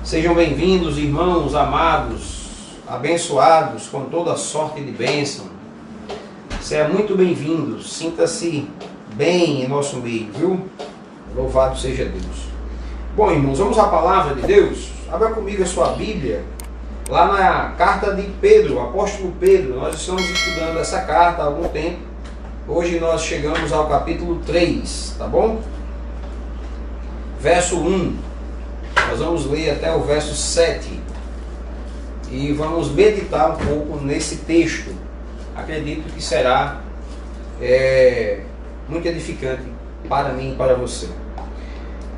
Sejam bem-vindos, irmãos amados, abençoados com toda sorte de bênção. Seja muito bem-vindo, sinta-se bem em nosso meio, viu? Louvado seja Deus. Bom, irmãos, vamos à palavra de Deus? Abra comigo a sua Bíblia, lá na carta de Pedro, o apóstolo Pedro. Nós estamos estudando essa carta há algum tempo. Hoje nós chegamos ao capítulo 3, tá bom? Verso 1. Nós vamos ler até o verso 7 e vamos meditar um pouco nesse texto. Acredito que será muito edificante para mim e para você.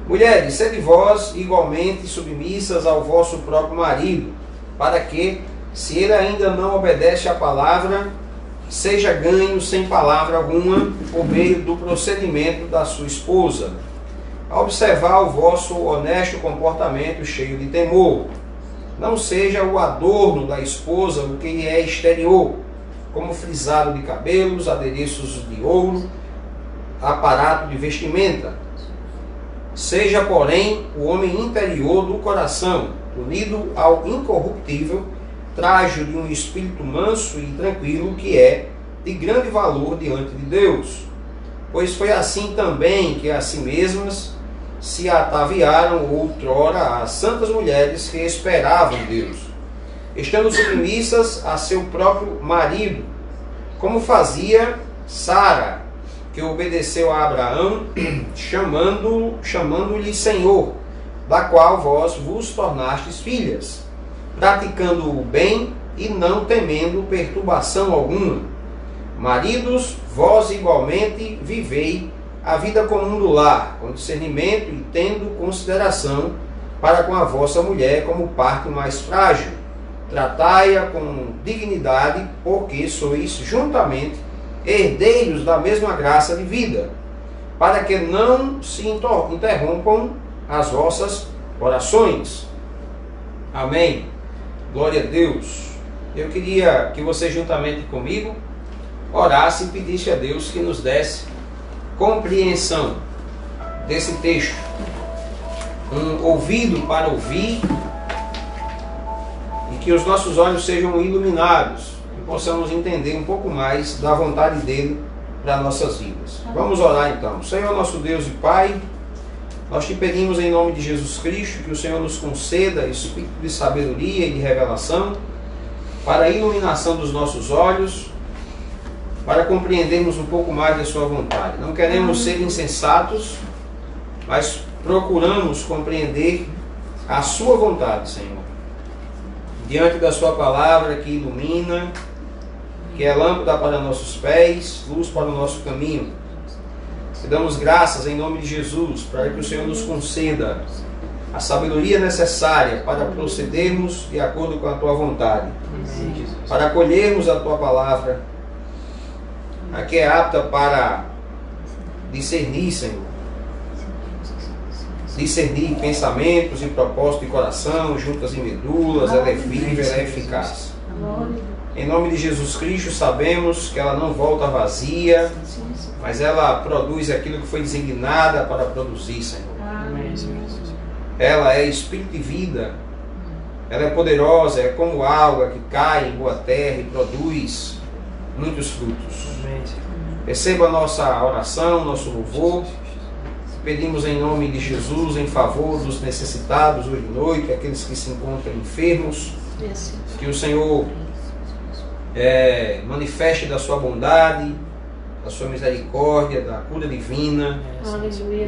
Mulheres, sede vós igualmente submissas ao vosso próprio marido, para que, se ele ainda não obedece à palavra, seja ganho sem palavra alguma por meio do procedimento da sua esposa, a observar o vosso honesto comportamento cheio de temor. Não seja o adorno da esposa o que lhe é exterior, como frisado de cabelos, adereços de ouro, aparato de vestimenta. Seja, porém, o homem interior do coração, unido ao incorruptível, trajo de um espírito manso e tranquilo, que é de grande valor diante de Deus. Pois foi assim também que a si mesmas se ataviaram outrora as santas mulheres que esperavam Deus, estando submissas a seu próprio marido, como fazia Sara, que obedeceu a Abraão, chamando-lhe Senhor, da qual vós vos tornastes filhas, praticando o bem e não temendo perturbação alguma. Maridos, vós igualmente vivei a vida comum do lar, com discernimento e tendo consideração para com a vossa mulher como parte mais frágil. Tratai-a com dignidade, porque sois juntamente herdeiros da mesma graça de vida, para que não se interrompam as vossas orações. Amém. Glória a Deus. Eu queria que você, juntamente comigo, orasse e pedisse a Deus que nos desse compreensão desse texto, um ouvido para ouvir, e que os nossos olhos sejam iluminados e possamos entender um pouco mais da vontade dele para nossas vidas. Vamos orar então. Senhor nosso Deus e Pai, nós te pedimos em nome de Jesus Cristo que o Senhor nos conceda espírito de sabedoria e de revelação para a iluminação dos nossos olhos, para compreendermos um pouco mais da sua vontade. Não queremos ser insensatos, mas procuramos compreender a sua vontade, Senhor. Diante da sua palavra que ilumina, que é lâmpada para nossos pés, luz para o nosso caminho. Te damos graças em nome de Jesus, para que o Senhor nos conceda a sabedoria necessária para procedermos de acordo com a tua vontade, para acolhermos a tua palavra, a que é apta para discernir, Senhor. Discernir pensamentos e propósitos de coração, juntas e medulas, ela é viva, ela é eficaz. Em nome de Jesus Cristo, sabemos que ela não volta vazia, mas ela produz aquilo que foi designada para produzir, Senhor. Ela é espírito de vida, ela é poderosa, é como água que cai em boa terra e produz muitos frutos. Receba a nossa oração, nosso louvor. Pedimos em nome de Jesus em favor dos necessitados hoje de noite, aqueles que se encontram enfermos, que o Senhor manifeste da sua bondade, da sua misericórdia, da cura divina,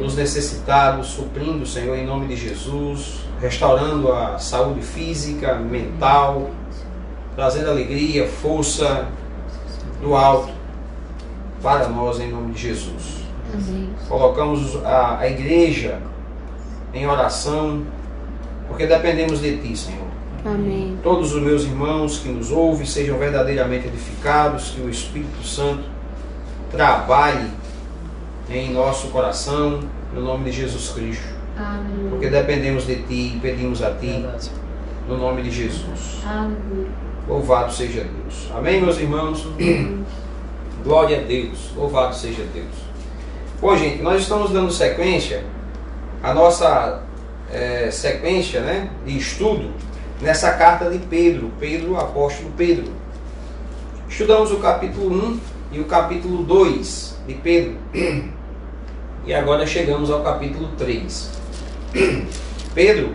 nos necessitados, suprindo, Senhor, em nome de Jesus, restaurando a saúde física, mental, trazendo alegria, força do alto para nós em nome de Jesus. Amém. Colocamos a igreja em oração, porque dependemos de Ti, Senhor. Amém. Todos os meus irmãos que nos ouvem sejam verdadeiramente edificados, que o Espírito Santo trabalhe em nosso coração, no nome de Jesus Cristo. Amém. Porque dependemos de Ti e pedimos a Ti, no nome de Jesus. Amém. Louvado seja Deus. Amém, meus irmãos? Glória a Deus. Louvado seja Deus. Bom, gente, nós estamos dando sequência à nossa sequência, né, de estudo nessa carta de Pedro, apóstolo Pedro. Estudamos o capítulo 1 e o capítulo 2 de Pedro. E agora chegamos ao capítulo 3. Pedro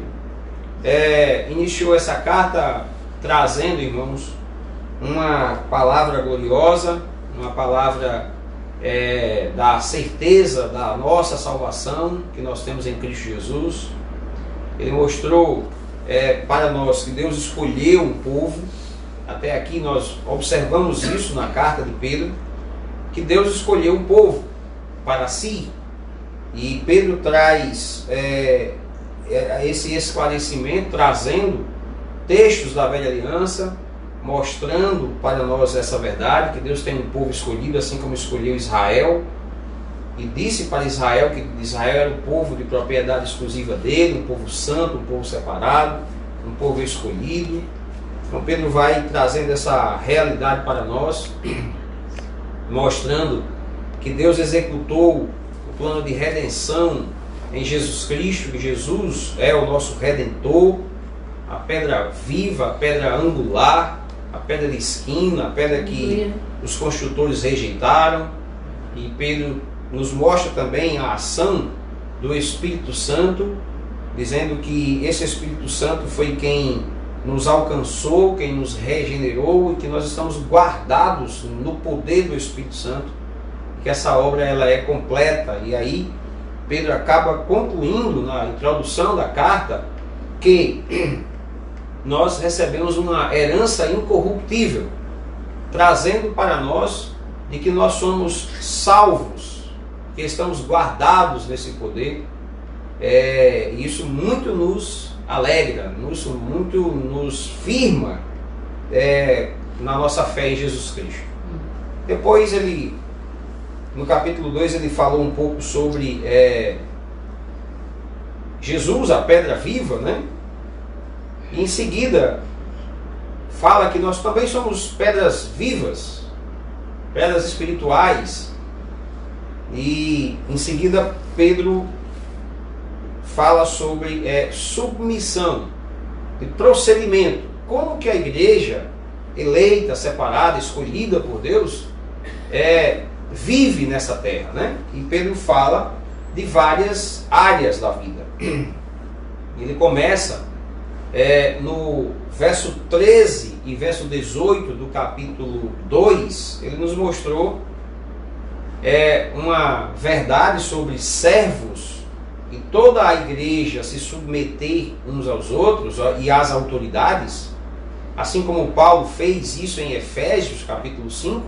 iniciou essa carta trazendo, irmãos, uma palavra gloriosa, uma palavra da certeza da nossa salvação que nós temos em Cristo Jesus. Ele mostrou para nós que Deus escolheu um povo. Até aqui nós observamos isso na carta de Pedro, que Deus escolheu um povo para si. E Pedro traz esse esclarecimento, trazendo textos da velha aliança, mostrando para nós essa verdade, que Deus tem um povo escolhido, assim como escolheu Israel, e disse para Israel que Israel era o povo de propriedade exclusiva dele, um povo santo, um povo separado, um povo escolhido. Então Pedro vai trazendo essa realidade para nós, mostrando que Deus executou o plano de redenção em Jesus Cristo, que Jesus é o nosso Redentor, a pedra viva, a pedra angular, a pedra de esquina, a pedra que os construtores rejeitaram. E Pedro nos mostra também a ação do Espírito Santo, dizendo que esse Espírito Santo foi quem nos alcançou, quem nos regenerou, e que nós estamos guardados no poder do Espírito Santo, que essa obra ela é completa. E aí Pedro acaba concluindo na introdução da carta que nós recebemos uma herança incorruptível, trazendo para nós de que nós somos salvos, que estamos guardados nesse poder. Isso muito nos alegra, isso muito nos firma na nossa fé em Jesus Cristo. Depois no capítulo 2 ele falou um pouco sobre Jesus, a pedra viva, né? E em seguida fala que nós também somos pedras vivas, pedras espirituais. E em seguida Pedro fala sobre submissão e procedimento. Como que a igreja eleita, separada, escolhida por Deus vive nessa terra, né? E Pedro fala de várias áreas da vida. Ele começa no verso 13 e verso 18 do capítulo 2, ele nos mostrou uma verdade sobre servos e toda a igreja se submeter uns aos outros e às autoridades, assim como Paulo fez isso em Efésios capítulo 5,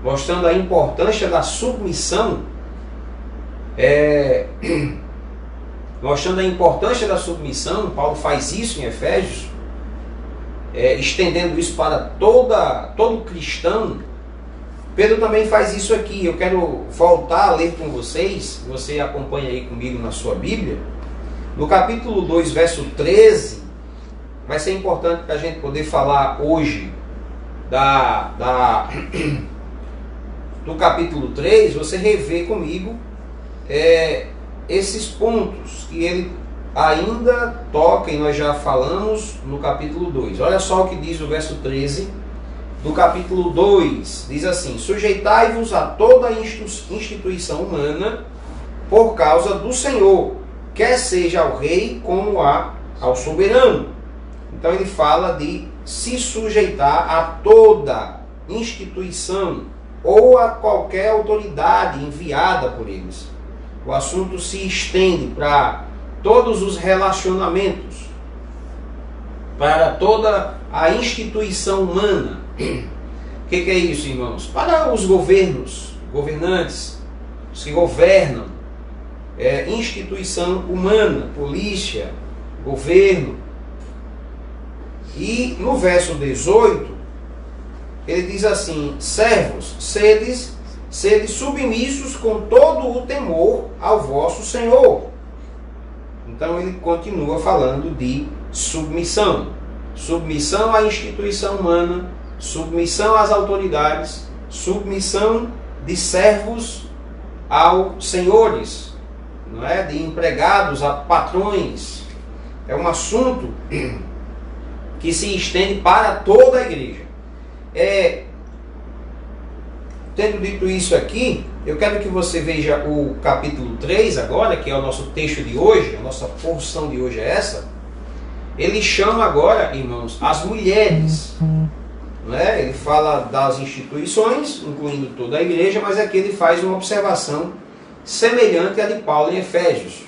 mostrando a importância da submissão, mostrando a importância da submissão. Paulo faz isso em Efésios, estendendo isso para todo cristão. Pedro também faz isso aqui. Eu quero voltar a ler com vocês, você acompanha aí comigo na sua Bíblia, no capítulo 2, verso 13, vai ser importante para a gente poder falar hoje do capítulo 3, você rever comigo esses pontos que ele ainda toca, e nós já falamos no capítulo 2. Olha só o que diz o verso 13 do capítulo 2. Diz assim: sujeitai-vos a toda instituição humana por causa do Senhor, quer seja ao rei como ao soberano. Então ele fala de se sujeitar a toda instituição ou a qualquer autoridade enviada por eles. O assunto se estende para todos os relacionamentos, para toda a instituição humana. O que é isso, irmãos? Para os governantes, os que governam, instituição humana, polícia, governo. E no verso 18, ele diz assim: servos, sede submissos com todo o temor ao vosso Senhor. Então ele continua falando de submissão. Submissão à instituição humana, submissão às autoridades, submissão de servos aos senhores. não é? De empregados a patrões. É um assunto que se estende para toda a igreja. Tendo dito isso aqui, eu quero que você veja o capítulo 3 agora, que é o nosso texto de hoje, a nossa porção de hoje é essa. Ele chama agora, irmãos, as mulheres. Né? Ele fala das instituições, incluindo toda a igreja, mas aqui ele faz uma observação semelhante à de Paulo em Efésios.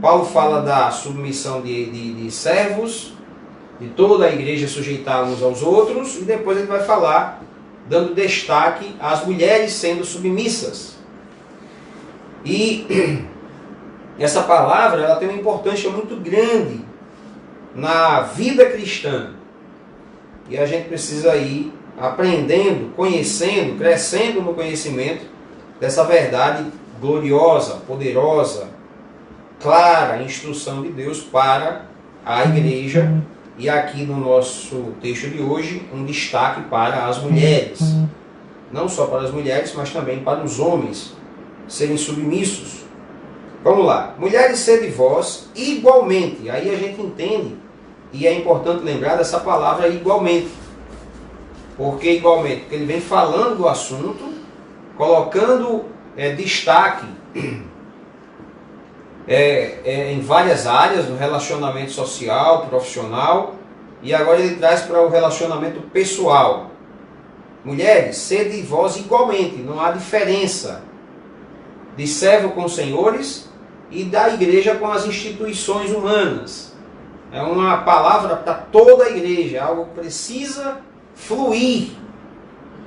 Paulo fala da submissão de servos, de toda a igreja sujeitar uns aos outros, e depois ele vai falar, dando destaque às mulheres sendo submissas. E essa palavra ela tem uma importância muito grande na vida cristã. E a gente precisa ir aprendendo, conhecendo, crescendo no conhecimento dessa verdade gloriosa, poderosa, clara, instrução de Deus para a igreja. E aqui no nosso texto de hoje, um destaque para as mulheres. Não só para as mulheres, mas também para os homens serem submissos. Vamos lá. Mulheres, sede vós igualmente. Aí a gente entende, e é importante lembrar dessa palavra igualmente. Por que igualmente? Porque ele vem falando do assunto, colocando destaque em várias áreas, no relacionamento social, profissional, e agora ele traz para o relacionamento pessoal. Mulheres, sede vós igualmente, não há diferença de servo com os senhores e da igreja com as instituições humanas. É uma palavra para toda a igreja, é algo que precisa fluir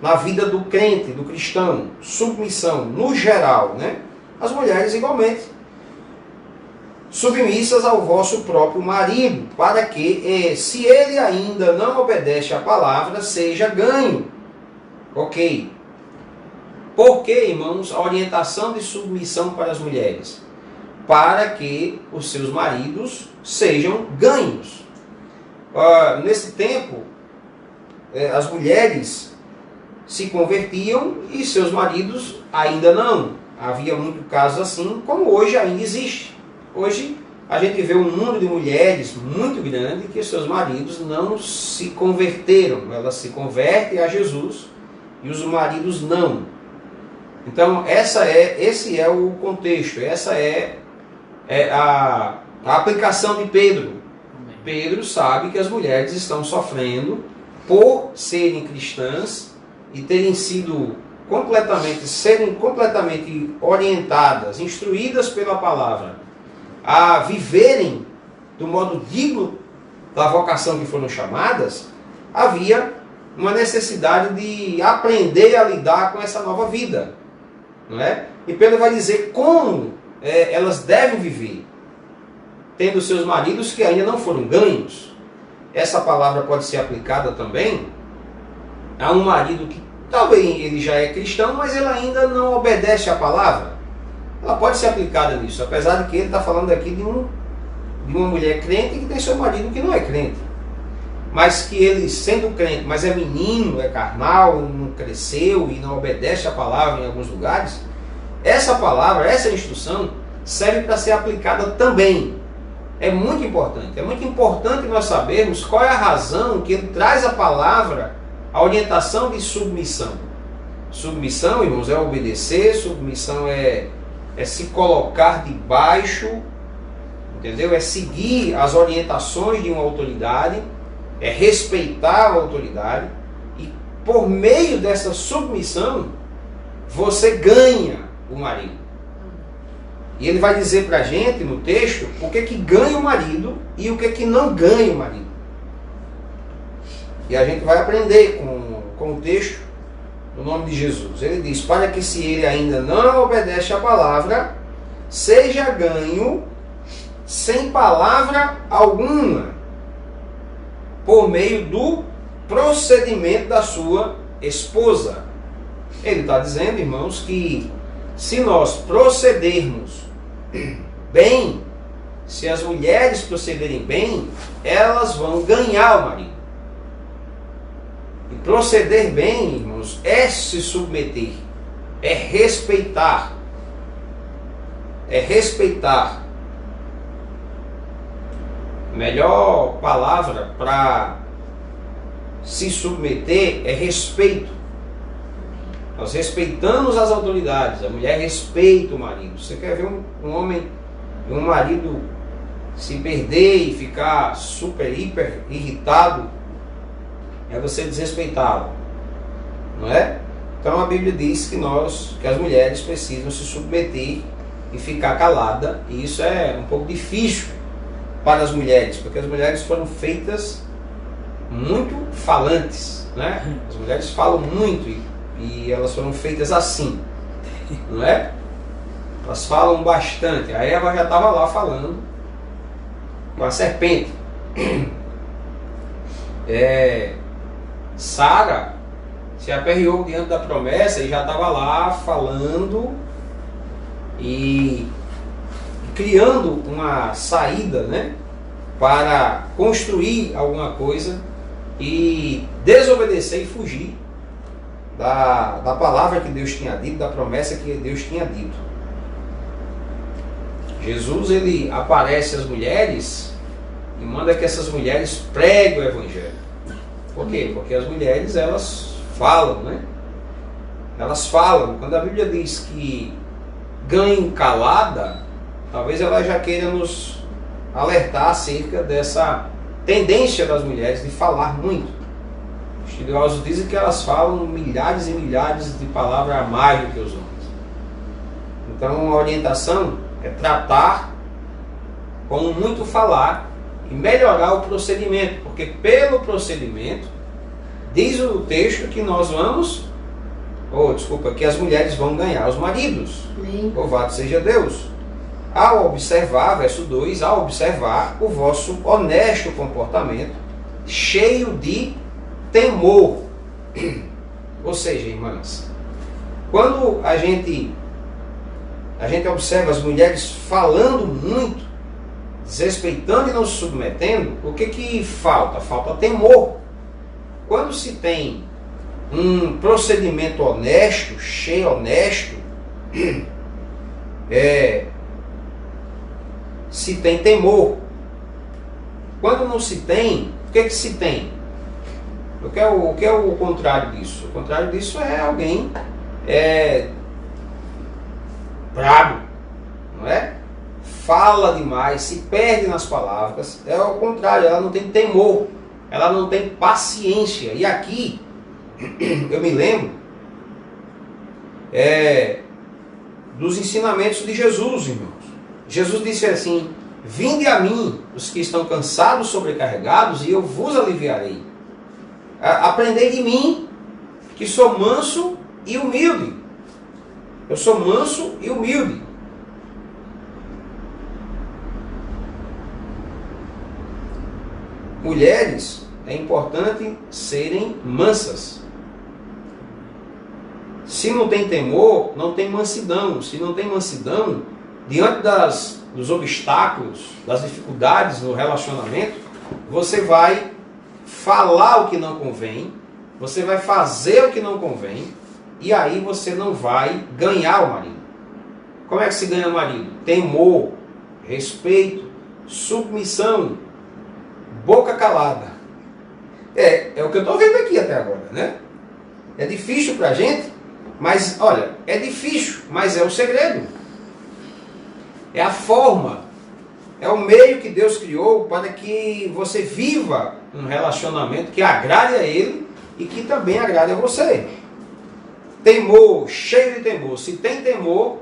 na vida do crente, do cristão. Submissão, no geral, né? As mulheres igualmente, submissas ao vosso próprio marido, para que, se ele ainda não obedece à palavra, seja ganho. Ok. Por que, irmãos, a orientação de submissão para as mulheres? Para que os seus maridos sejam ganhos. Nesse tempo, as mulheres se convertiam e seus maridos ainda não. Havia muitos casos assim, como hoje ainda existe. Hoje a gente vê um número de mulheres muito grande que seus maridos não se converteram. Elas se convertem a Jesus e os maridos não. Então esse é o contexto, essa é a aplicação de Pedro. Pedro sabe que as mulheres estão sofrendo por serem cristãs e serem completamente orientadas, instruídas pela palavra, a viverem do modo digno da vocação que foram chamadas. Havia uma necessidade de aprender a lidar com essa nova vida, não é? E Pedro vai dizer como elas devem viver, tendo seus maridos que ainda não foram ganhos. Essa palavra pode ser aplicada também a um marido que talvez ele já é cristão, mas ele ainda não obedece à palavra. Ela pode ser aplicada nisso, apesar de que ele está falando aqui de uma mulher crente que tem seu marido que não é crente. Mas que ele, sendo crente, mas é menino, é carnal, não cresceu e não obedece à palavra em alguns lugares, essa palavra, essa instrução, serve para ser aplicada também. É muito importante nós sabermos qual é a razão que ele traz a palavra, a orientação de submissão. Submissão, irmãos, é obedecer, submissão é se colocar debaixo, entendeu? É seguir as orientações de uma autoridade, é respeitar a autoridade, e por meio dessa submissão, você ganha o marido. E ele vai dizer para a gente no texto o que ganha o marido e o que não ganha o marido. E a gente vai aprender com o texto no nome de Jesus. Ele diz, para que se ele ainda não obedece à palavra, seja ganho sem palavra alguma, por meio do procedimento da sua esposa. Ele está dizendo, irmãos, que se nós procedermos bem, se as mulheres procederem bem, elas vão ganhar o marido. E proceder bem, irmãos, é se submeter, é respeitar. é respeitar. A melhor palavra para se submeter é respeito. Nós respeitamos as autoridades. A mulher respeita o marido. Você quer ver um homem e um marido se perder e ficar super, hiper irritado? É você desrespeitá-lo, não é? Então a Bíblia diz que as mulheres precisam se submeter e ficar calada. E isso é um pouco difícil para as mulheres, porque as mulheres foram feitas muito falantes, né? As mulheres falam muito e elas foram feitas assim, não é? Elas falam bastante. A Eva já estava lá falando com a serpente. Sara se aperreou diante da promessa e já estava lá falando e criando uma saída, né, para construir alguma coisa e desobedecer e fugir da palavra que Deus tinha dito, da promessa que Deus tinha dito. Jesus, ele aparece às mulheres e manda que essas mulheres preguem o Evangelho. Por quê? Porque as mulheres, elas falam, né? Elas falam. Quando a Bíblia diz que ganhem calada, talvez ela já queira nos alertar acerca dessa tendência das mulheres de falar muito. Os estudiosos dizem que elas falam milhares e milhares de palavras a mais do que os homens. Então a orientação é tratar com muito falar e melhorar o procedimento, porque pelo procedimento diz o texto que nós vamos, que as mulheres vão ganhar os maridos. Amém. Louvado seja Deus. Ao observar, verso 2, ao observar o vosso honesto comportamento, cheio de temor. Ou seja, irmãs, quando a gente observa as mulheres falando muito, desrespeitando e não se submetendo, o que falta? Falta temor. Quando se tem um procedimento honesto, honesto, se tem temor. Quando não se tem, o que se tem? O que é o contrário disso? O contrário disso é alguém brabo, não é? Fala demais, se perde nas palavras. É o contrário, ela não tem temor, ela não tem paciência. E aqui, eu me lembro dos ensinamentos de Jesus, irmãos. Jesus disse assim: vinde a mim, os que estão cansados, sobrecarregados, e eu vos aliviarei. Aprendei de mim, que sou manso e humilde. Eu sou manso e humilde. Mulheres, é importante serem mansas. Se não tem temor, não tem mansidão. Se não tem mansidão, diante dos obstáculos, das dificuldades no relacionamento, você vai falar o que não convém, você vai fazer o que não convém, e aí você não vai ganhar o marido. Como é que se ganha o marido? Temor, respeito, submissão, boca calada. É o que eu estou vendo aqui até agora, né? É difícil para a gente, mas olha, é difícil, mas é o segredo. É a forma, é o meio que Deus criou para que você viva um relacionamento que agrade a Ele e que também agrade a você. Temor, cheio de temor. Se tem temor,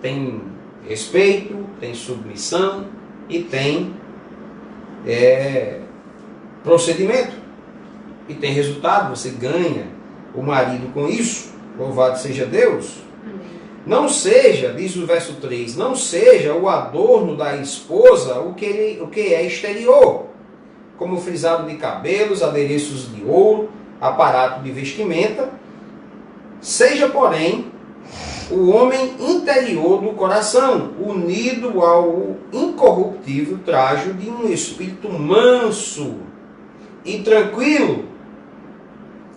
tem respeito, tem submissão e tem procedimento. E tem resultado, você ganha o marido com isso. Louvado seja Deus. Não seja, diz o verso 3, não seja o adorno da esposa o que é exterior, como frisado de cabelos, adereços de ouro, aparato de vestimenta. Seja, porém, o homem interior do coração, unido ao incorruptível trajo de um espírito manso e tranquilo,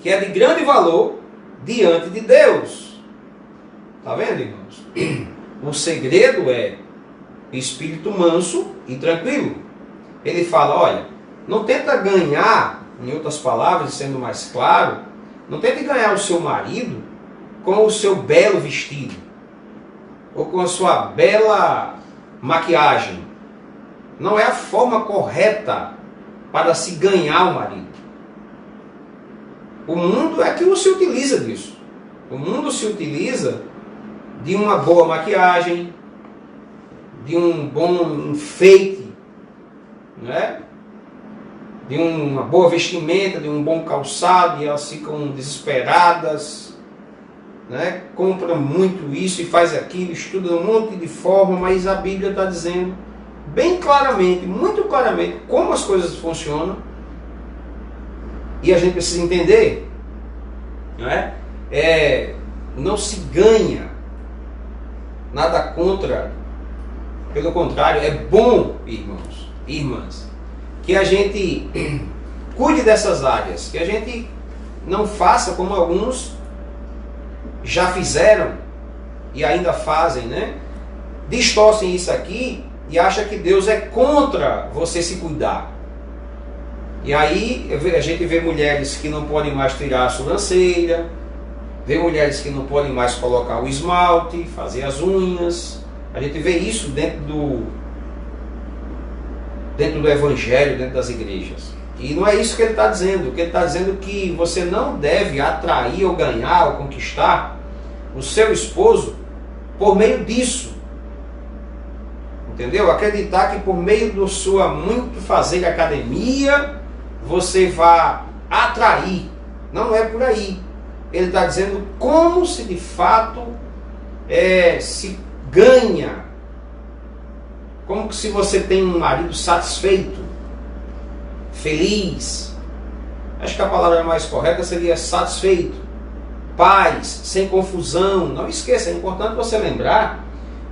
que é de grande valor diante de Deus. Está vendo, irmãos? O segredo é espírito manso e tranquilo. Ele fala, olha, não tenta ganhar, em outras palavras, sendo mais claro, não tente ganhar o seu marido com o seu belo vestido, ou com a sua bela maquiagem. Não é a forma correta para se ganhar o marido. O mundo é que não se utiliza disso. O mundo se utiliza de uma boa maquiagem, de um bom enfeite, né? De uma boa vestimenta, de um bom calçado, e elas ficam desesperadas, né? Compram muito isso e faz aquilo, estuda um monte de forma, mas a Bíblia está dizendo bem claramente, muito claramente, como as coisas funcionam, e a gente precisa entender, não é? Não se ganha nada contra, pelo contrário, é bom, irmãos e irmãs, que a gente cuide dessas áreas, que a gente não faça como alguns já fizeram e ainda fazem, né? Distorcem isso aqui e acham que Deus é contra você se cuidar. E aí a gente vê mulheres que não podem mais tirar a sobrancelha, vê mulheres que não podem mais colocar o esmalte, fazer as unhas. A gente vê isso dentro do evangelho, dentro das igrejas. E não é isso que ele está dizendo. O que ele está dizendo é que você não deve atrair ou ganhar ou conquistar o seu esposo por meio disso. Entendeu? Acreditar que por meio do sua muito fazer academia você vai atrair. Não é por aí. Ele está dizendo como se de fato se ganha. Como que se você tem um marido satisfeito, feliz. Acho que a palavra mais correta seria satisfeito. Paz, sem confusão. Não esqueça, é importante você lembrar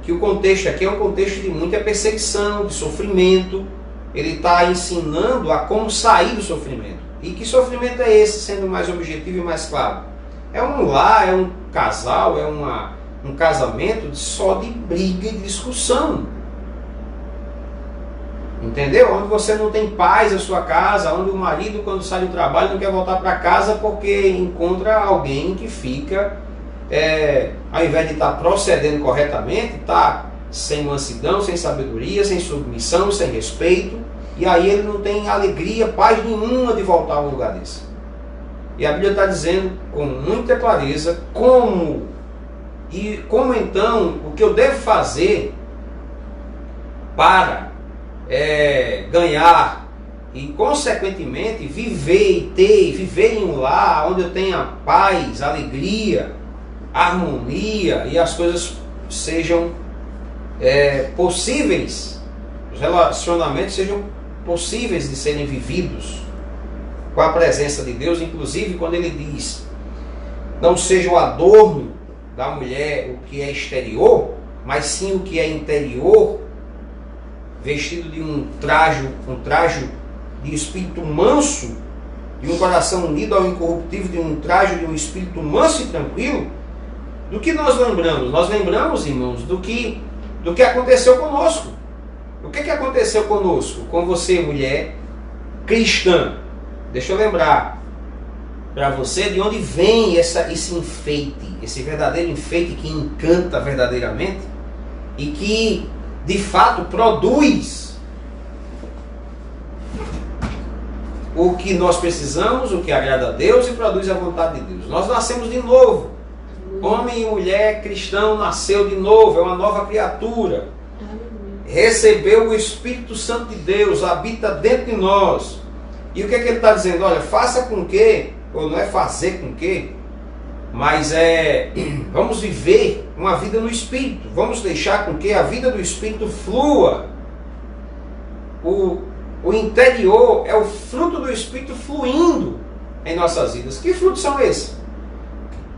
que o contexto aqui é um contexto de muita perseguição, de sofrimento. Ele está ensinando a como sair do sofrimento. E que sofrimento é esse, sendo mais objetivo e mais claro? É um lar, é um casal, é um casamento só de briga e discussão. Entendeu? Onde você não tem paz na sua casa, onde o marido, quando sai do trabalho, não quer voltar para casa porque encontra alguém que fica, ao invés de estar procedendo corretamente, está sem mansidão, sem sabedoria, sem submissão, sem respeito, e aí ele não tem alegria, paz nenhuma de voltar a um lugar desse. E a Bíblia está dizendo com muita clareza como então o que eu devo fazer para ganhar e consequentemente viver em um lar onde eu tenha paz, alegria, harmonia e as coisas sejam possíveis, os relacionamentos sejam possíveis de serem vividos com a presença de Deus, inclusive quando ele diz não seja o adorno da mulher o que é exterior, mas sim o que é interior, vestido de um trajo de espírito manso, de um coração unido ao incorruptível, de um trajo de um espírito manso e tranquilo. Do que nós lembramos? Nós lembramos, irmãos, do que aconteceu conosco. O que aconteceu conosco? Com você, mulher cristã. Deixa eu lembrar para você de onde vem esse enfeite, esse verdadeiro enfeite que encanta verdadeiramente e que de fato produz o que nós precisamos, o que agrada a Deus e produz a vontade de Deus. Nós nascemos de novo. Homem e mulher cristão nasceu de novo, é uma nova criatura. Recebeu o Espírito Santo de Deus, habita dentro de nós. E o que ele está dizendo? Olha, faça com que, ou não é fazer com que, mas vamos viver uma vida no Espírito. Vamos deixar com que a vida do Espírito flua. O interior é o fruto do Espírito fluindo em nossas vidas. Que frutos são esses?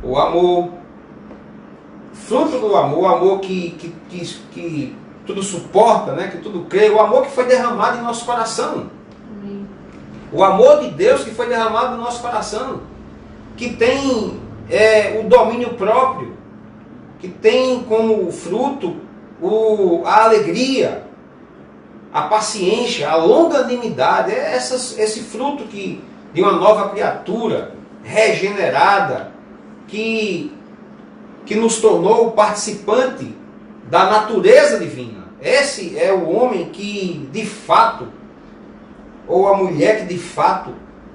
O amor, fruto do amor, o amor que tudo suporta, né? Que tudo crê, o amor que foi derramado em nosso coração. O amor de Deus que foi derramado no nosso coração, que tem o domínio próprio, que tem como fruto a alegria, a paciência, a longanimidade. É esse fruto de uma nova criatura regenerada, que nos tornou participante da natureza divina. Esse é o homem que de fato, ou a mulher que de fato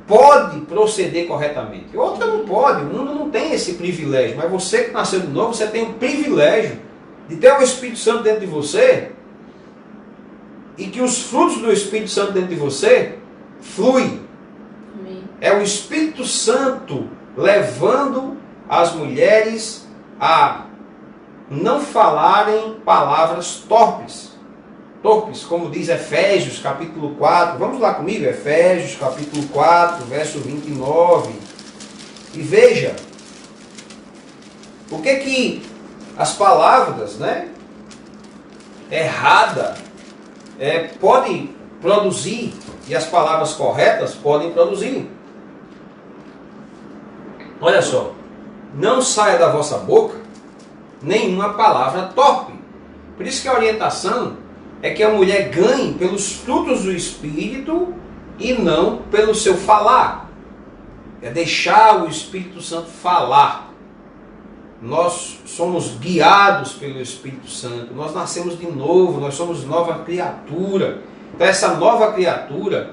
pode proceder corretamente. Outra não pode, o mundo não tem esse privilégio, mas você que nasceu de novo, você tem o privilégio de ter o Espírito Santo dentro de você, e que os frutos do Espírito Santo dentro de você fluem. Amém. É o Espírito Santo levando as mulheres a não falarem palavras torpes, como diz Efésios capítulo 4, vamos lá comigo, Efésios capítulo 4, verso 29, e veja, o que as palavras, errada, podem produzir, e as palavras corretas podem produzir. Olha só, não saia da vossa boca nenhuma palavra torpe. Por isso que a orientação é que a mulher ganhe pelos frutos do Espírito e não pelo seu falar. É deixar o Espírito Santo falar. Nós somos guiados pelo Espírito Santo. Nós nascemos de novo, nós somos nova criatura. Então essa nova criatura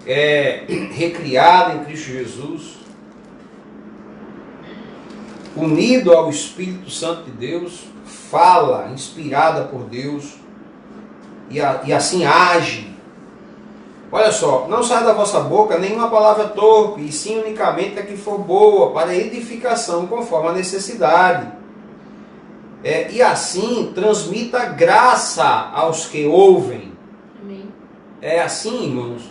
é recriada em Cristo Jesus, unido ao Espírito Santo de Deus, fala, inspirada por Deus, e assim age. Olha só, não sai da vossa boca nenhuma palavra torpe, e sim unicamente a que for boa, para edificação, conforme a necessidade. E assim transmita graça aos que ouvem. Amém. É assim, irmãos,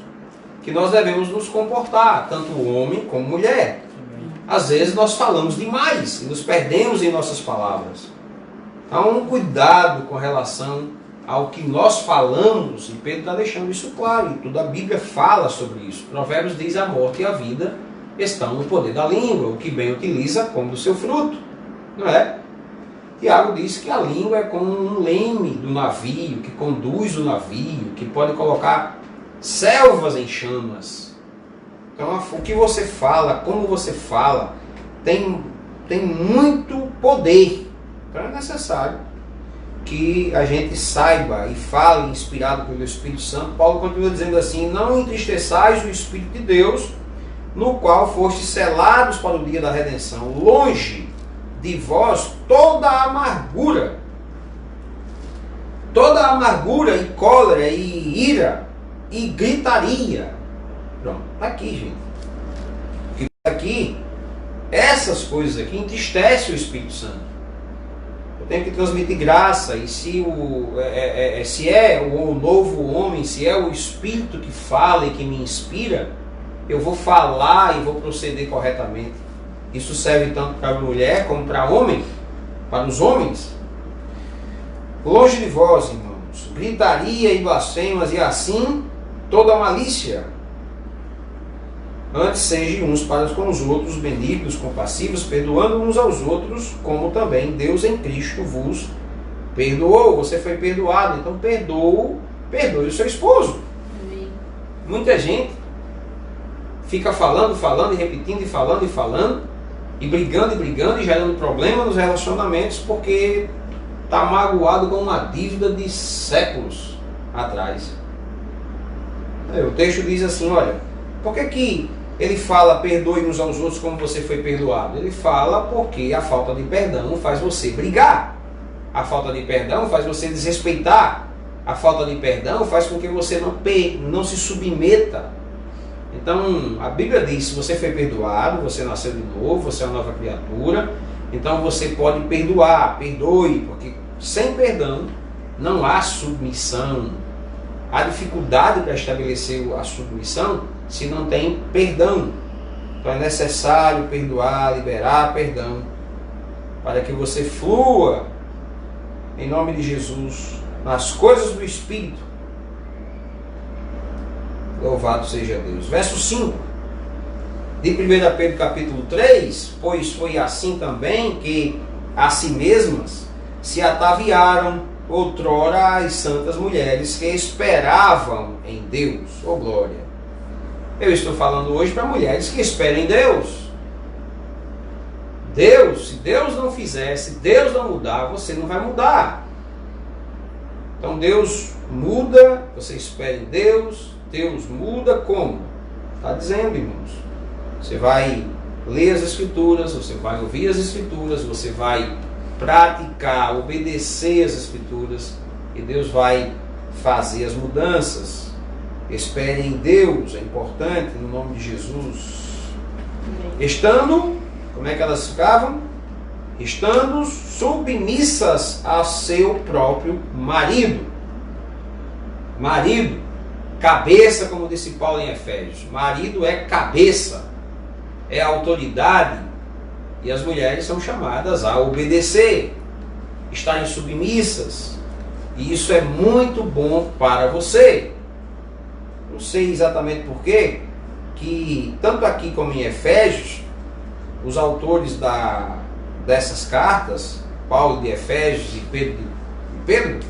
que nós devemos nos comportar, tanto homem como mulher. Às vezes nós falamos demais e nos perdemos em nossas palavras. Há um cuidado com relação ao que nós falamos, e Pedro está deixando isso claro, e toda a Bíblia fala sobre isso. Provérbios diz: a morte e a vida estão no poder da língua, o que bem utiliza come do seu fruto. Não é? Tiago diz que a língua é como um leme do navio, que conduz o navio, que pode colocar selvas em chamas. Então, o que você fala, como você fala, tem muito poder. Então é necessário que a gente saiba e fale inspirado pelo Espírito Santo. Paulo continua dizendo assim: não entristeçais o Espírito de Deus, no qual fostes selados para o dia da redenção. Longe de vós toda amargura e cólera e ira e gritaria. Pronto, está aqui, gente. Porque aqui, essas coisas aqui entristecem o Espírito Santo. Eu tenho que transmitir graça, e se é o novo homem, se é o Espírito que fala e que me inspira, eu vou falar e vou proceder corretamente. Isso serve tanto para a mulher como para homem, para os homens. Longe de vós, irmãos, gritaria e blasfemas, e assim toda malícia. Antes sejam uns para com os outros benignos, compassivos, perdoando uns aos outros, como também Deus em Cristo vos perdoou. Você foi perdoado, então perdoe o seu esposo. Amém. Muita gente fica falando e repetindo, e brigando, e gerando problema nos relacionamentos, porque está magoado com uma dívida de séculos atrás. O texto diz assim: olha, por que ele fala perdoe uns aos outros como você foi perdoado? Ele fala porque a falta de perdão faz você brigar. A falta de perdão faz você desrespeitar. A falta de perdão faz com que você não se submeta. Então, a Bíblia diz: se você foi perdoado, você nasceu de novo, você é uma nova criatura, então você pode perdoar, perdoe, porque sem perdão não há submissão. Há dificuldade para estabelecer a submissão se não tem perdão. Então é necessário perdoar, liberar perdão, para que você flua, em nome de Jesus, nas coisas do Espírito. Louvado seja Deus. Verso 5 de 1 Pedro capítulo 3: pois foi assim também que a si mesmas se ataviaram outrora as santas mulheres que esperavam em Deus. Oh glória! Eu estou falando hoje para mulheres que esperam em Deus. Se Deus não fizer, se Deus não mudar, você não vai mudar. Então Deus muda, você espera em Deus, Deus muda como? Está dizendo, irmãos. Você vai ler as Escrituras, você vai ouvir as Escrituras, você vai praticar, obedecer as Escrituras, e Deus vai fazer as mudanças. Espere em Deus, é importante, no nome de Jesus. Estando, como é que elas ficavam? Estando submissas a seu próprio marido. Marido, cabeça, como disse Paulo em Efésios. Marido é cabeça, é autoridade, e as mulheres são chamadas a obedecer, estarem submissas, e isso é muito bom para você. Não sei exatamente porquê, que tanto aqui como em Efésios, os autores dessas cartas, Paulo de Efésios e Pedro,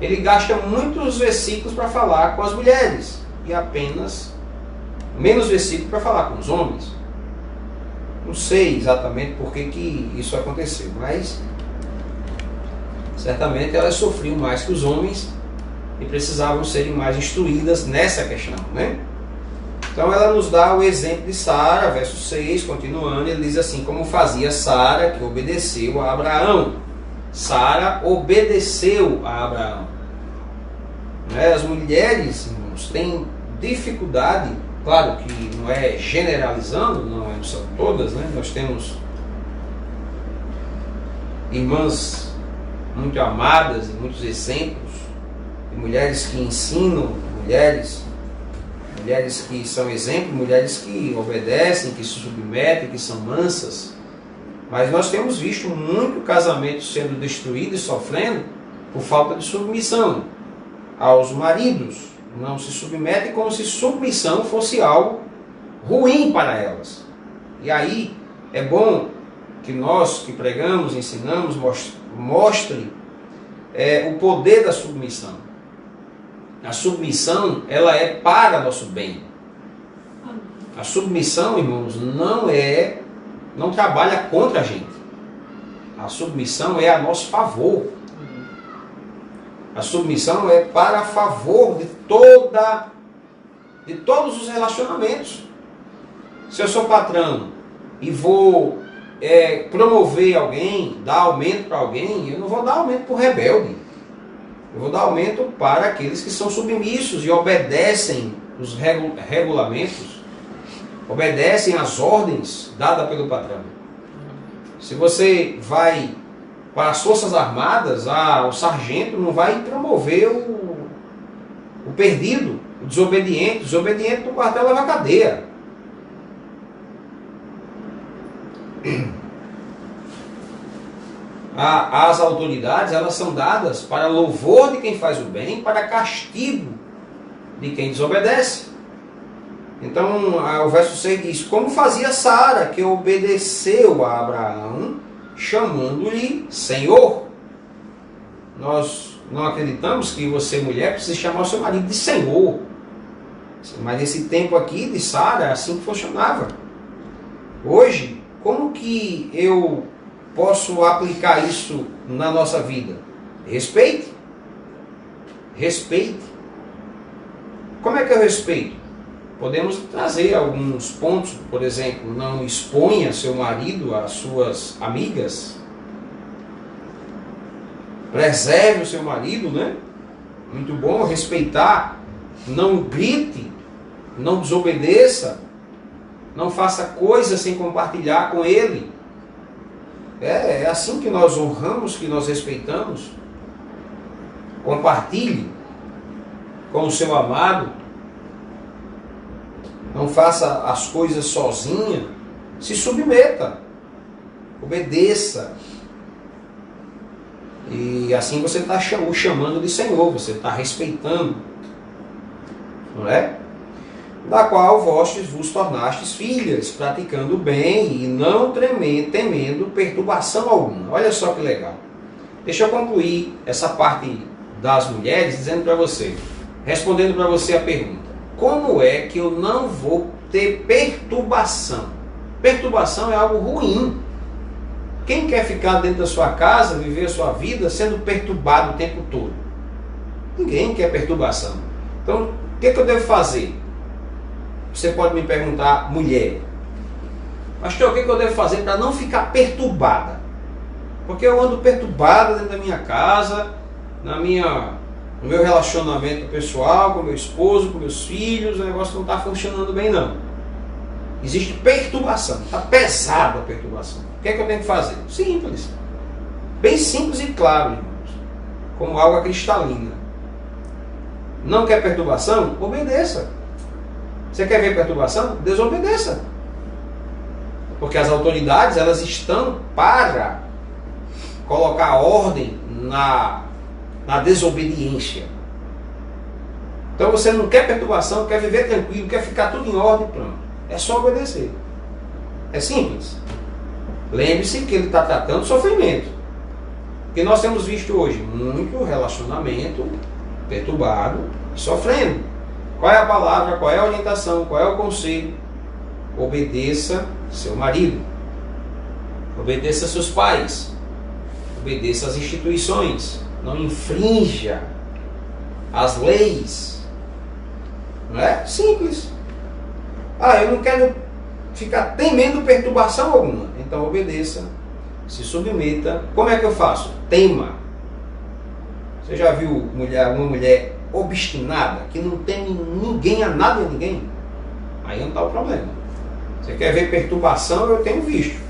ele gasta muitos versículos para falar com as mulheres, e apenas menos versículos para falar com os homens. Não sei exatamente por que isso aconteceu, mas certamente elas sofriam mais que os homens e precisavam serem mais instruídas nessa questão, né? Então ela nos dá o exemplo de Sara, verso 6, continuando, ele diz assim: como fazia Sara, que obedeceu a Abraão. Sara obedeceu a Abraão. As mulheres, irmãos, têm dificuldade, claro que não é generalizando, não são todas, né? Nós temos irmãs muito amadas e muitos exemplos de mulheres que ensinam, mulheres que são exemplo, mulheres que obedecem, que se submetem, que são mansas. Mas nós temos visto muito casamento sendo destruído e sofrendo por falta de submissão aos maridos. Não se submetem como se submissão fosse algo ruim para elas. E aí é bom que nós que pregamos, ensinamos, mostre o poder da submissão. A submissão, ela é para nosso bem. A submissão, irmãos, não trabalha contra a gente. A submissão é a nosso favor. A submissão é para favor de todos os relacionamentos. Se eu sou patrão e vou promover alguém, dar aumento para alguém, eu não vou dar aumento para o rebelde. Eu vou dar aumento para aqueles que são submissos e obedecem os regulamentos, obedecem às ordens dadas pelo patrão. Se você vai para as Forças Armadas, o sargento não vai promover o perdido, o desobediente. O desobediente no quartel leva cadeia. As autoridades, elas são dadas para louvor de quem faz o bem, para castigo de quem desobedece. Então, o verso 6 diz: como fazia Sara, que obedeceu a Abraão, chamando-lhe Senhor. Nós não acreditamos que você, mulher, precisa chamar o seu marido de Senhor. Mas nesse tempo aqui de Sara, é assim que funcionava. Hoje, como que eu posso aplicar isso na nossa vida? Respeite. Respeite. Como é que eu respeito? Podemos trazer alguns pontos, por exemplo, não exponha seu marido às suas amigas. Preserve o seu marido, né? Muito bom, respeitar. Não grite, não desobedeça, não faça coisas sem compartilhar com ele. É assim que nós honramos, que nós respeitamos. Compartilhe com o seu amado. Não faça as coisas sozinha. Se submeta. Obedeça. E assim você está o chamando de Senhor. Você está respeitando. Não é? da qual vós vos tornastes filhas, praticando o bem e não temendo perturbação alguma. Olha só que legal. Deixa eu concluir essa parte das mulheres dizendo para você, respondendo para você a pergunta: como é que eu não vou ter perturbação? Perturbação é algo ruim. Quem quer ficar dentro da sua casa, viver a sua vida sendo perturbado o tempo todo? Ninguém quer perturbação. Então, o que eu devo fazer? Você pode me perguntar, mulher, pastor, o que eu devo fazer para não ficar perturbada? Porque eu ando perturbada dentro da minha casa, no meu relacionamento pessoal, com meu esposo, com meus filhos, o negócio não está funcionando bem não. Existe perturbação, está pesada a perturbação. O que eu tenho que fazer? Simples. Bem simples e claro, irmãos. Como água cristalina. Não quer perturbação? Obedeça. Você quer ver perturbação? Desobedeça. Porque as autoridades, elas estão para colocar ordem na desobediência. Então você não quer perturbação, quer viver tranquilo, quer ficar tudo em ordem, pronto. É só obedecer. É simples. Lembre-se que ele está tratando sofrimento. Porque nós temos visto hoje muito relacionamento perturbado e sofrendo. Qual é a palavra, qual é a orientação, qual é o conselho? Obedeça seu marido. Obedeça seus pais. Obedeça às instituições. Não infrinja as leis. Não é? Simples. Eu não quero ficar temendo perturbação alguma. Então obedeça, se submeta. Como é que eu faço? Tema. Você já viu uma mulher obstinada, que não teme ninguém a nada e a ninguém? Aí não está o problema. Você quer ver perturbação? Eu tenho visto.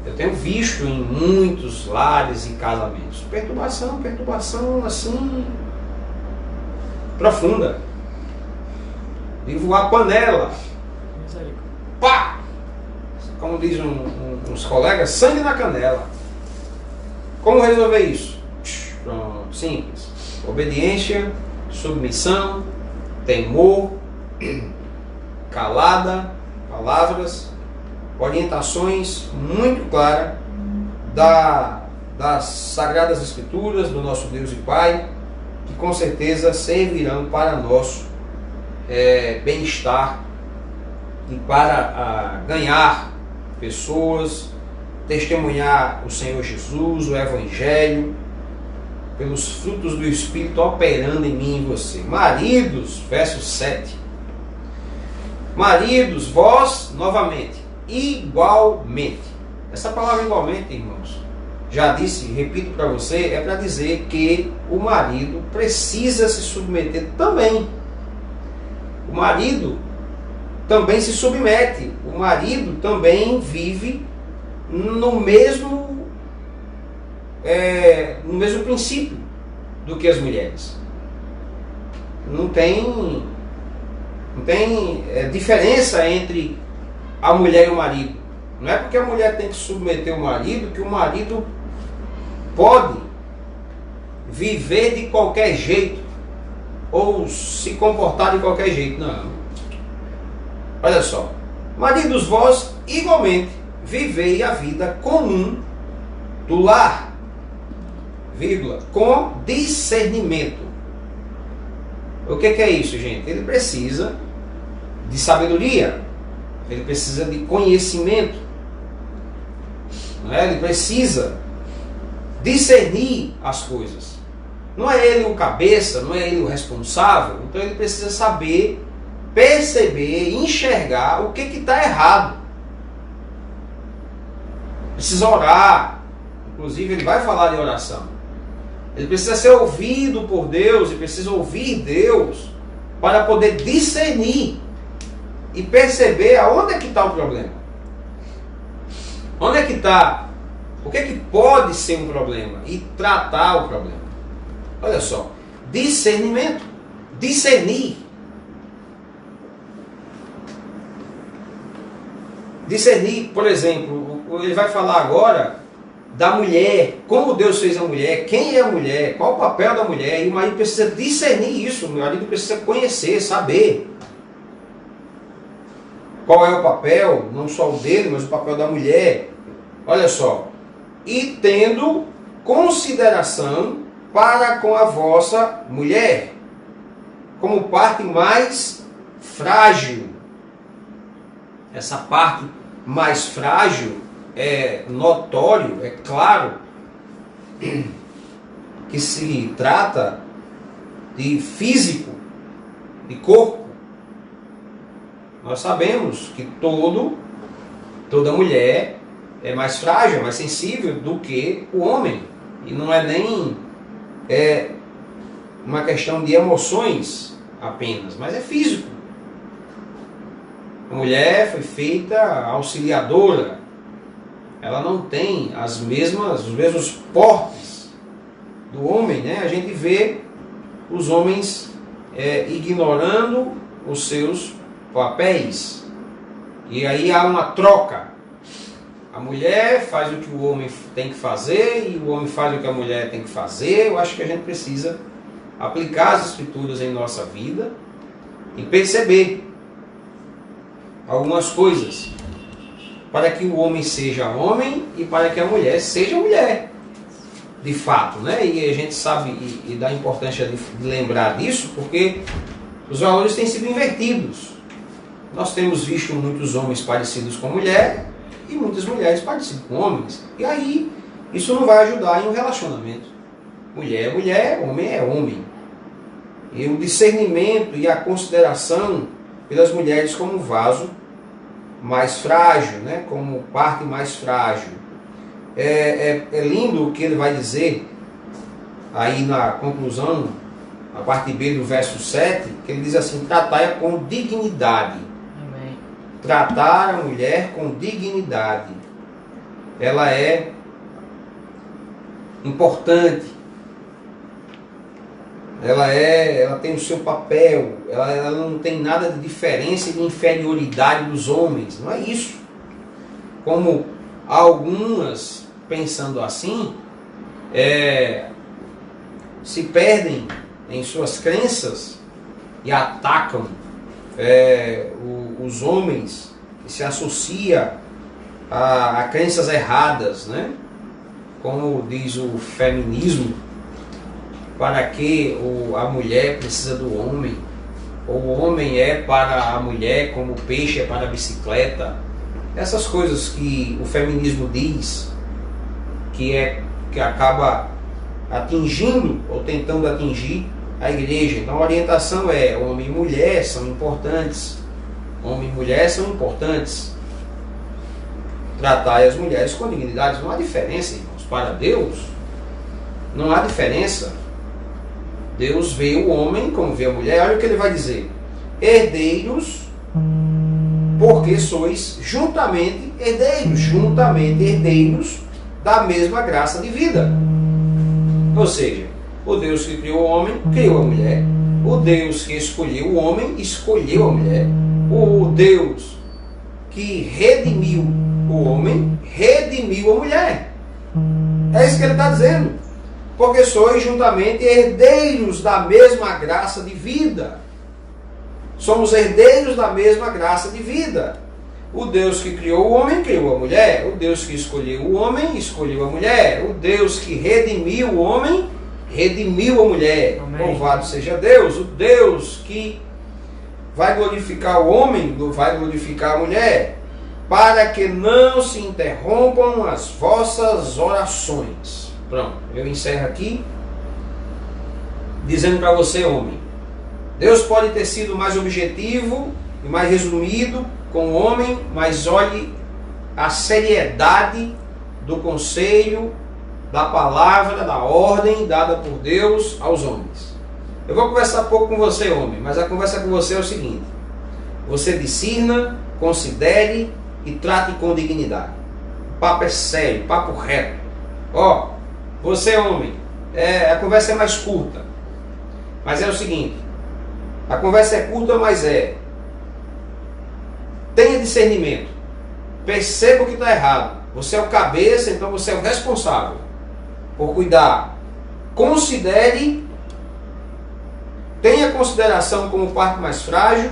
Eu tenho visto em muitos lares e casamentos. Perturbação assim, profunda. De voar panela. Pá! Como dizem uns colegas, sangue na canela. Como resolver isso? Pronto, simples. Obediência, submissão, temor, calada, palavras, orientações muito claras das Sagradas Escrituras, do nosso Deus e Pai, que com certeza servirão para nosso bem-estar e para ganhar pessoas, testemunhar o Senhor Jesus, o Evangelho, pelos frutos do Espírito operando em mim e em você. Maridos, verso 7. Maridos, vós, novamente, igualmente. Essa palavra igualmente, irmãos, já disse, repito para você, é para dizer que o marido precisa se submeter também. O marido também se submete. O marido também vive no mesmo princípio do que as mulheres. Não tem diferença entre a mulher e o marido. Não é porque a mulher tem que submeter o marido que o marido pode viver de qualquer jeito ou se comportar de qualquer jeito. Não. Olha só. Maridos, vós igualmente vivei a vida comum do lar, vírgula, com discernimento. O que é isso, gente? Ele precisa de sabedoria, ele precisa de conhecimento, não é? Ele precisa discernir as coisas. Não é ele o cabeça, não é ele o responsável, então ele precisa saber, perceber, enxergar o que está errado. Precisa orar. Inclusive ele vai falar de oração. Ele precisa ser ouvido por Deus, ele precisa ouvir Deus para poder discernir e perceber aonde é que está o problema. Onde é que está? O que é que pode ser um problema? E tratar o problema. Olha só, discernimento, discernir. Discernir, por exemplo, ele vai falar agora da mulher, como Deus fez a mulher, quem é a mulher, qual o papel da mulher, e o marido precisa discernir isso, o marido precisa conhecer, saber. qual é o papel, não só o dele, mas o papel da mulher. Olha só. E tendo consideração para com a vossa mulher, como parte mais frágil. Essa parte mais frágil é notório, é claro, que se trata de físico, de corpo. Nós sabemos que toda mulher é mais frágil, mais sensível do que o homem. E não é nem uma questão de emoções apenas, mas é físico. A mulher foi feita auxiliadora. Ela não tem os mesmos portes do homem, né? A gente vê os homens ignorando os seus papéis. E aí há uma troca. A mulher faz o que o homem tem que fazer e o homem faz o que a mulher tem que fazer. Eu acho que a gente precisa aplicar as escrituras em nossa vida e perceber algumas coisas para que o homem seja homem e para que a mulher seja mulher, de fato, né? E a gente sabe e dá importância de lembrar disso porque os valores têm sido invertidos. Nós temos visto muitos homens parecidos com mulher e muitas mulheres parecidas com homens. E aí, isso não vai ajudar em um relacionamento. Mulher é mulher, homem é homem. E o discernimento e a consideração pelas mulheres como vaso mais frágil, né? Como parte mais frágil. É lindo o que ele vai dizer aí na conclusão, a parte B do verso 7, que ele diz assim: tratai-a com dignidade. Amém. Tratar a mulher com dignidade. Ela é importante. Ela tem o seu papel. Ela não tem nada de diferença e de inferioridade dos homens. Não é isso. Como algumas, pensando assim, se perdem em suas crenças e atacam os homens e se associa a crenças erradas, né? Como diz o feminismo, para que a mulher precisa do homem, ou o homem é para a mulher como o peixe é para a bicicleta. Essas coisas que o feminismo diz, que acaba atingindo ou tentando atingir a igreja. Então a orientação é: homem e mulher são importantes. Homem e mulher são importantes. Tratar as mulheres com dignidade. Não há diferença, irmãos. Para Deus, não há diferença. Deus vê o homem como vê a mulher. Olha o que ele vai dizer: herdeiros, porque sois juntamente herdeiros da mesma graça de vida. Ou seja, o Deus que criou o homem, criou a mulher. O Deus que escolheu o homem, escolheu a mulher. O Deus que redimiu o homem, redimiu a mulher. É isso que ele está dizendo. Porque sois juntamente herdeiros da mesma graça de vida. Somos herdeiros da mesma graça de vida. O Deus que criou o homem, criou a mulher. O Deus que escolheu o homem, escolheu a mulher. O Deus que redimiu o homem, redimiu a mulher. Amém. Louvado seja Deus. O Deus que vai glorificar o homem, vai glorificar a mulher. Para que não se interrompam as vossas orações. Pronto, eu encerro aqui dizendo para você, homem: Deus pode ter sido mais objetivo e mais resumido com o homem, mas olhe a seriedade do conselho, da palavra, da ordem dada por Deus aos homens. Eu vou conversar pouco com você, homem, mas a conversa com você é o seguinte: você discirna, considere e trate com dignidade. O papo é sério, papo reto. Ó, você, homem, a conversa é mais curta, mas é o seguinte: a conversa é curta, mas tenha discernimento, perceba o que está errado. Você é o cabeça, então você é o responsável por cuidar. Considere, tenha consideração como parte mais frágil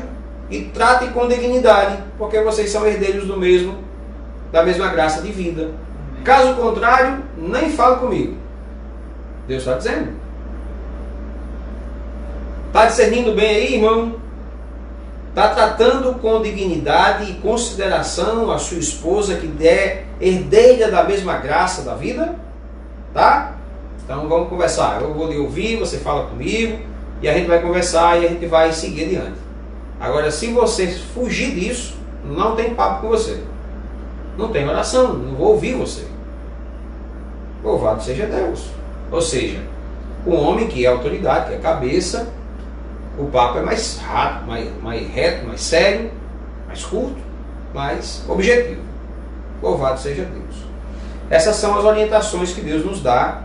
e tratem com dignidade, porque vocês são herdeiros da mesma graça de vida. Caso contrário, nem fale comigo. Deus está dizendo. Está discernindo bem aí, irmão? Está tratando com dignidade e consideração a sua esposa que é herdeira da mesma graça da vida? Tá? Então vamos conversar. Eu vou lhe ouvir, você fala comigo e a gente vai conversar e a gente vai seguir adiante. Agora, se você fugir disso, não tem papo com você. Não tem oração, não vou ouvir você. Louvado seja Deus. Ou seja, o homem que é autoridade, que é cabeça, o papo é mais rápido, mais reto, mais sério, mais curto, mais objetivo. Louvado seja Deus. Essas são as orientações que Deus nos dá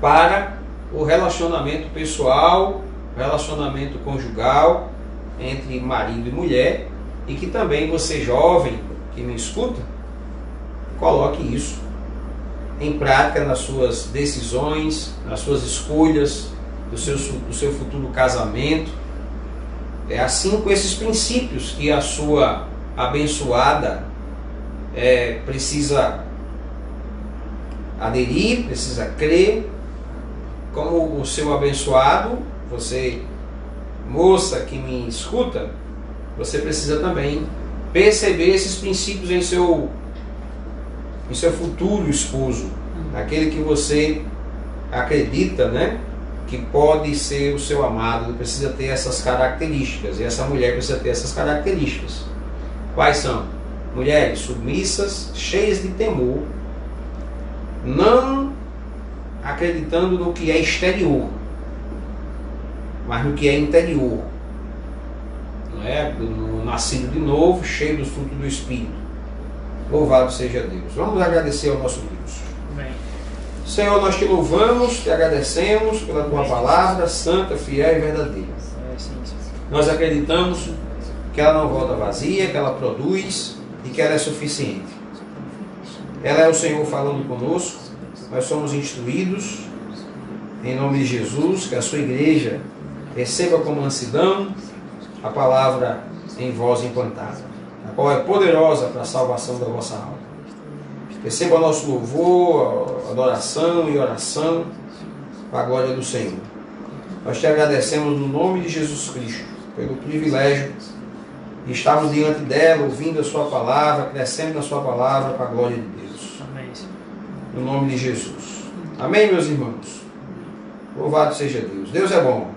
para o relacionamento pessoal, relacionamento conjugal entre marido e mulher, e que também você jovem que me escuta, coloque isso em prática nas suas decisões, nas suas escolhas, do seu futuro casamento. É assim, com esses princípios, que a sua abençoada precisa aderir, precisa crer, como o seu abençoado, você, moça que me escuta, você precisa também perceber esses princípios em seu futuro esposo, aquele que você acredita, né, que pode ser o seu amado. Ele precisa ter essas características, e essa mulher precisa ter essas características. Quais são? Mulheres submissas, cheias de temor, não acreditando no que é exterior, mas no que é interior. Não é? No nascido de novo, cheio do fruto do Espírito. Louvado seja Deus. Vamos agradecer ao nosso Deus. Amém. Senhor, nós te louvamos, te agradecemos pela tua palavra santa, fiel e verdadeira. Nós acreditamos que ela não volta vazia, que ela produz e que ela é suficiente. Ela é o Senhor falando conosco, nós somos instruídos, em nome de Jesus, que a sua igreja receba com mansidão a palavra em vós implantada, a qual é poderosa para a salvação da vossa alma. Receba o nosso louvor, adoração e oração para a glória do Senhor. Nós te agradecemos no nome de Jesus Cristo, pelo privilégio de estarmos diante dela, ouvindo a sua palavra, crescendo na sua palavra para a glória de Deus. Amém. No nome de Jesus. Amém, meus irmãos. Louvado seja Deus. Deus é bom.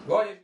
Glória